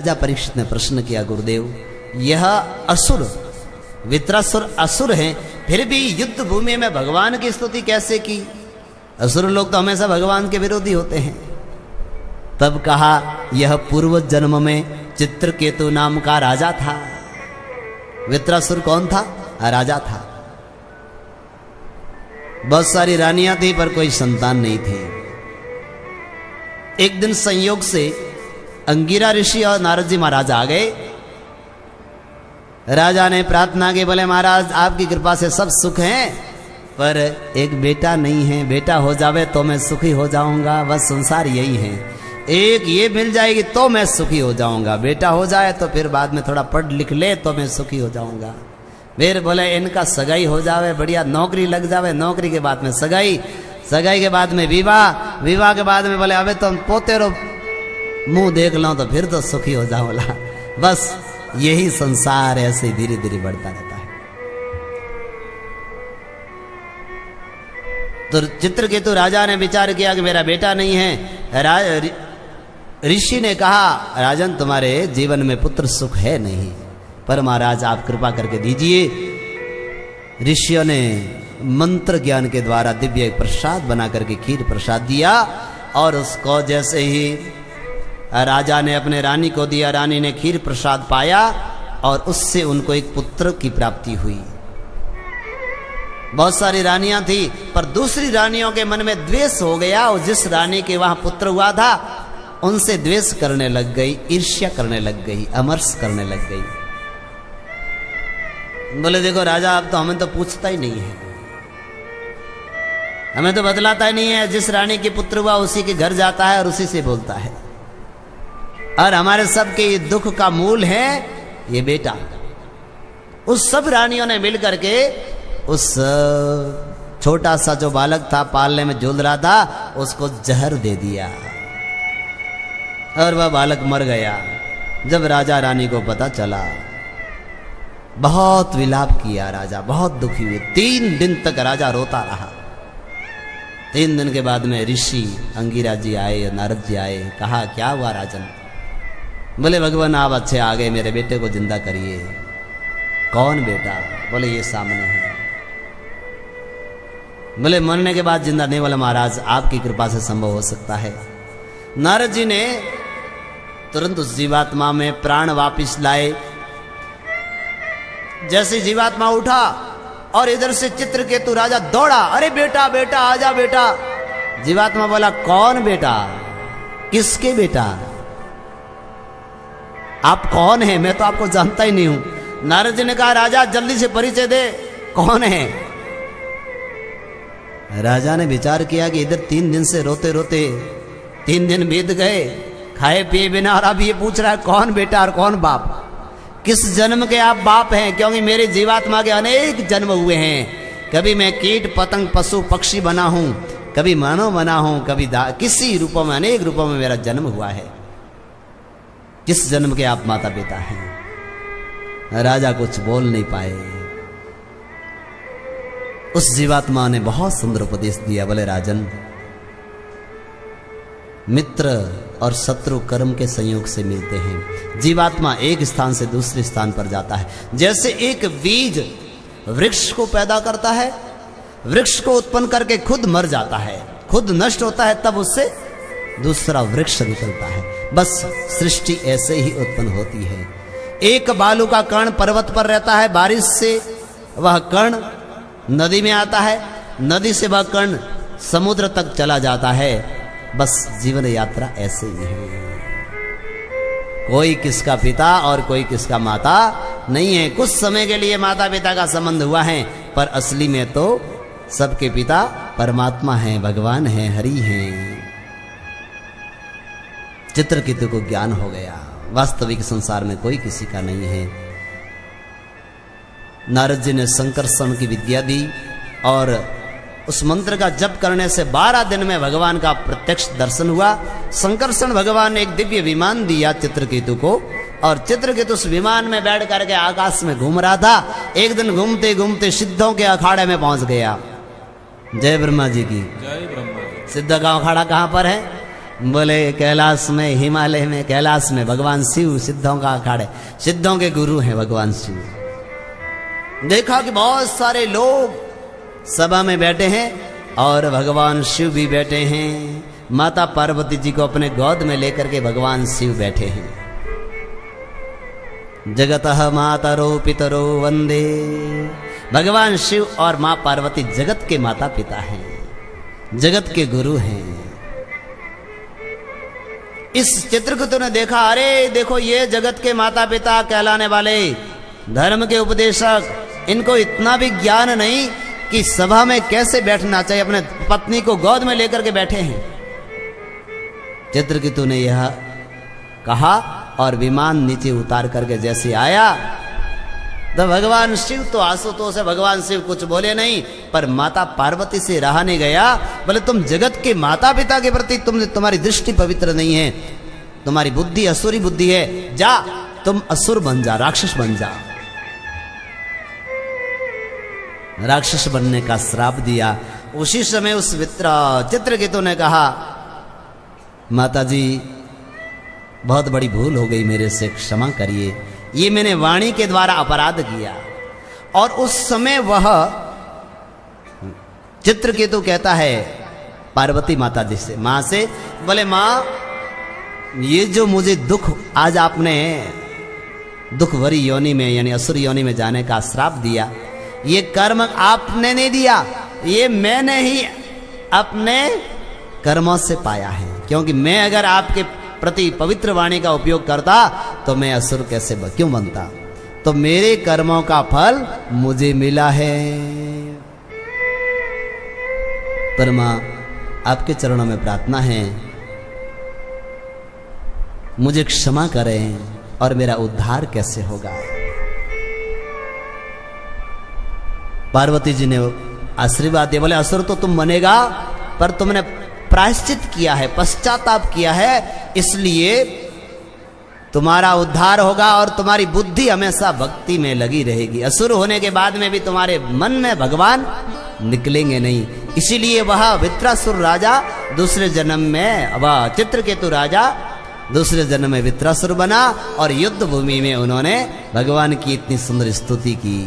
राजा परीक्षित ने प्रश्न किया, गुरुदेव यह असुर वित्रासुर असुर हैं, फिर भी युद्ध भूमि में भगवान की स्तुति कैसे की? असुर लोग तो हमेशा भगवान के विरोधी होते हैं। तब कहा, यह पूर्व जन्म में चित्रकेतु नाम का राजा था। वित्रासुर कौन था? राजा था। बहुत सारी रानियां थी पर कोई संतान नहीं थे। एक दिन संयोग से अंगिरा ऋषि और नारद जी महाराज आ गए। राजा ने प्रार्थना की, बोले महाराज आपकी कृपा से सब सुख हैं, पर एक बेटा नहीं है, बेटा हो जावे तो मैं सुखी हो जाऊंगा। बस संसार यही है, एक ये मिल जाएगी तो मैं सुखी हो जाऊंगा, बेटा हो जाए तो फिर बाद में थोड़ा पढ़ लिख ले तो मैं सुखी हो जाऊंगा। फिर बोले इनका सगाई हो जावे, बढ़िया नौकरी लग जावे, नौकरी के बाद में सगाई, सगाई के बाद में विवाह, विवाह के बाद में बोले अबे तुम पोते रो मुंह देख लो तो फिर तो सुखी हो जाओला। बस यही संसार ऐसे धीरे धीरे बढ़ता रहता है। तो चित्रकेतु राजा ने विचार किया कि मेरा बेटा नहीं है। ऋषि ने कहा, राजन तुम्हारे जीवन में पुत्र सुख है नहीं, पर महाराज आप कृपा करके दीजिए। ऋषियों ने मंत्र ज्ञान के द्वारा दिव्य प्रसाद बना करके खीर प्रसाद दिया, और उसको जैसे ही राजा ने अपने रानी को दिया, रानी ने खीर प्रसाद पाया और उससे उनको एक पुत्र की प्राप्ति हुई। बहुत सारी रानियां थी पर दूसरी रानियों के मन में द्वेष हो गया, और जिस रानी के वहां पुत्र हुआ था उनसे द्वेष करने लग गई, ईर्ष्या करने लग गई, अमर्ष करने लग गई। बोले देखो राजा, अब तो हमें तो पूछता ही नहीं है, हमें तो बतलाता ही नहीं है। जिस रानी के पुत्र हुआ उसी के घर जाता है और उसी से बोलता है, और हमारे सबके दुख का मूल है ये बेटा। उस सब रानियों ने मिल करके उस छोटा सा जो बालक था, पालने में झूल रहा था, उसको जहर दे दिया और वह बालक मर गया। जब राजा रानी को पता चला, बहुत विलाप किया राजा, बहुत दुखी हुए। 3 दिन तक राजा रोता रहा। 3 दिन के बाद में ऋषि अंगिरा जी आए, नारद जी आए, कहा क्या हुआ राजन? बोले भगवान आप अच्छे आ गए, मेरे बेटे को जिंदा करिए। कौन बेटा? बोले ये सामने है। बोले मरने के बाद जिंदा नहीं? बोले महाराज आपकी कृपा से संभव हो सकता है। नारद जी ने तुरंत उस जीवात्मा में प्राण वापिस लाए। जैसे जीवात्मा उठा और इधर से चित्रकेतु राजा दौड़ा, अरे बेटा बेटा आजा बेटा। जीवात्मा बोला कौन बेटा? किसके बेटा? आप कौन है? मैं तो आपको जानता ही नहीं हूं। नारद जी ने कहा राजा जल्दी से परिचय दे, कौन है? राजा ने विचार किया कि इधर 3 दिन से रोते रोते 3 दिन बीत गए, खाए पिए बिना, और अब ये पूछ रहा है कौन बेटा और कौन बाप? किस जन्म के आप बाप हैं? क्योंकि मेरे जीवात्मा के अनेक जन्म हुए हैं। कभी मैं कीट पतंग पशु पक्षी बना हूं, कभी मानव बना हूं, कभी किसी रूपों में, अनेक रूपों में मेरा जन्म हुआ है। किस जन्म के आप माता पिता हैं? राजा कुछ बोल नहीं पाए। उस जीवात्मा ने बहुत सुंदर उपदेश दिया। बोले राजन, मित्र और शत्रु कर्म के संयोग से मिलते हैं। जीवात्मा एक स्थान से दूसरे स्थान पर जाता है। जैसे एक बीज वृक्ष को पैदा करता है, वृक्ष को उत्पन्न करके खुद मर जाता है, खुद नष्ट होता है, तब उससे दूसरा वृक्ष निकलता है। बस सृष्टि ऐसे ही उत्पन्न होती है। एक बालू का कण पर्वत पर रहता है, बारिश से वह कण नदी में आता है, नदी से वह कण समुद्र तक चला जाता है। बस जीवन यात्रा ऐसे ही है। कोई किसका पिता और कोई किसका माता नहीं है। कुछ समय के लिए माता पिता का संबंध हुआ है, पर असली में तो सबके पिता परमात्मा हैं, भगवान हैं, हरि हैं। चित्रकेतु को ज्ञान हो गया, वास्तविक संसार में कोई किसी का नहीं है। नारद जी ने संकर्षण की विद्या दी, और उस मंत्र का जप करने से 12 दिन में भगवान का प्रत्यक्ष दर्शन हुआ। संकर्षण भगवान ने एक दिव्य विमान दिया चित्रकेतु को, और चित्रकेतु उस विमान में बैठ करके आकाश में घूम रहा था। एक दिन घूमते घूमते सिद्धों के अखाड़े में पहुंच गया। जय ब्रह्मा जी की। जय ब्रह्मा जी। सिद्ध का अखाड़ा कहां पर है? बोले कैलाश में, हिमालय में, कैलाश में भगवान शिव सिद्धों का अखाड़े, सिद्धों के गुरु हैं भगवान शिव। देखा कि बहुत सारे लोग सभा में बैठे हैं और भगवान शिव भी बैठे हैं। माता पार्वती जी को अपने गोद में लेकर के भगवान शिव बैठे हैं। जगतः मातरो पितरो वंदे, भगवान शिव और मां पार्वती जगत के माता पिता हैं, जगत के गुरु हैं। इस चित्रकूट ने देखा, अरे देखो ये जगत के माता पिता कहलाने वाले धर्म के उपदेशक, इनको इतना भी ज्ञान नहीं कि सभा में कैसे बैठना चाहिए, अपने पत्नी को गोद में लेकर के बैठे हैं। चित्रकेतु ने यह कहा और विमान नीचे उतार करके जैसे आया तो भगवान शिव तो आशुतोष है, भगवान शिव कुछ बोले नहीं, पर माता पार्वती से रहा नहीं गया। बोले तुम जगत के माता पिता के प्रति तुम्हारी दृष्टि पवित्र नहीं है, तुम्हारी बुद्धि असुरी बुद्धि है, जा तुम असुर बन जा, राक्षस बन जा। राक्षस बनने का श्राप दिया। उसी समय उस चित्रकेतु ने कहा, माता जी बहुत बड़ी भूल हो गई, मेरे से क्षमा करिए, ये मैंने वाणी के द्वारा अपराध किया। और उस समय वह चित्रकेतु कहता है पार्वती माता जी से, मां से, बोले मां ये जो मुझे दुख आज आपने दुखभरी योनि में यानी असुर योनि में जाने का श्राप दिया, ये कर्म आपने नहीं दिया, ये मैंने ही अपने कर्मों से पाया है। क्योंकि मैं अगर आपके प्रति पवित्र वाणी का उपयोग करता तो मैं असुर कैसे क्यों बनता, तो मेरे कर्मों का फल मुझे मिला है। परमा आपके चरणों में प्रार्थना है, मुझे क्षमा करें और मेरा उद्धार कैसे होगा। पार्वती जी ने आशीर्वाद दिया, बोले असुर तो तुम बनेगा, पर तुमने प्रायश्चित किया है, पश्चाताप किया है, इसलिए तुम्हारा उद्धार होगा और तुम्हारी बुद्धि हमेशा भक्ति में लगी रहेगी। असुर होने के बाद में भी तुम्हारे मन में भगवान निकलेंगे नहीं। इसीलिए वह वित्रासुर राजा दूसरे जन्म में, वह चित्रकेतु राजा दूसरे जन्म में वित्रासुर बना और युद्ध भूमि में उन्होंने भगवान की इतनी सुंदर स्तुति की।